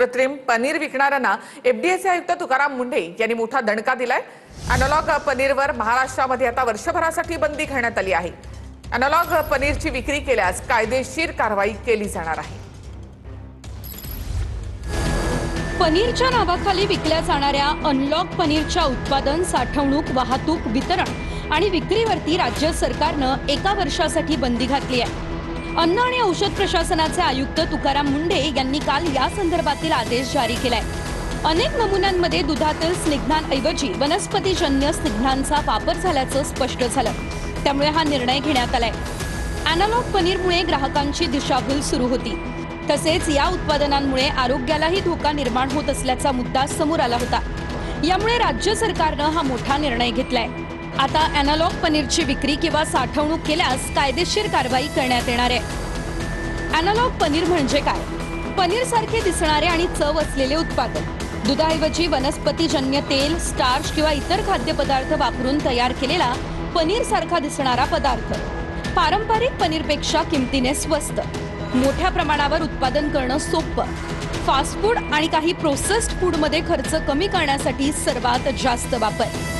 कृत्रिम पनीर विकणाऱ्यांना एफडीएचे आयुक्त तुकाराम मुंढे यांनी मोठा दणका दिलाय। अॅनालॉग पनीरवर महाराष्ट्रामध्ये आता वर्षभरासाठी बंदी घालण्यात आली आहे। अॅनालॉग पनीरची विक्री केल्यास कायदेशीर कारवाई केली जाणार आहे। पनीरच्या नावाखाली विकल्या जाणाऱ्या अनलॉक पनीरच्या उत्पादन, साठवणूक, वाहतूक, वितरण आणि विक्रीवरती राज्य सरकारनं 1 वर्षासाठी बंदी घातली आहे। अन्न आणि औषध प्रशासनाचे आयुक्त तुकाराम मुंढे यांनी काल या संदर्भातील आदेश जारी केलाय। अनेक नमुन्यांमध्ये दुधातील स्निग्धांऐवजी वनस्पतीजन्य स्निग्धांचा वापर झाल्याचं स्पष्ट झालं, त्यामुळे हा निर्णय घेण्यात आलाय। अॅनालॉग पनीरमुळे ग्राहकांची दिशाभूल सुरू होती, तसेच या उत्पादनांमुळे आरोग्यालाही धोका निर्माण होत असल्याचा मुद्दा समोर आला होता। यामुळे राज्य सरकारनं हा मोठा निर्णय घेतलाय। आता अॅनालॉग पनीरची विक्री किंवा साठवणूक केल्यास कायदेशीर कारवाई करण्यात येणार आहे। अॅनालॉग पनीर म्हणजे काय? पनीर सारखे दिसणारे आणि चव असलेले उत्पादन, दुधाऐवजी वनस्पतीजन्य तेल, स्टार्च किंवा इतर खाद्यपदार्थ वापरून तयार केलेला पनीर सारखा दिसणारा पदार्थ, पारंपरिक पनीरपेक्षा किमतीने स्वस्त, मोठ्या प्रमाणावर उत्पादन करणं सोपं, फास्ट फूड आणि काही प्रोसेस्ड फूडमध्ये खर्च कमी करण्यासाठी सर्वात जास्त वापर।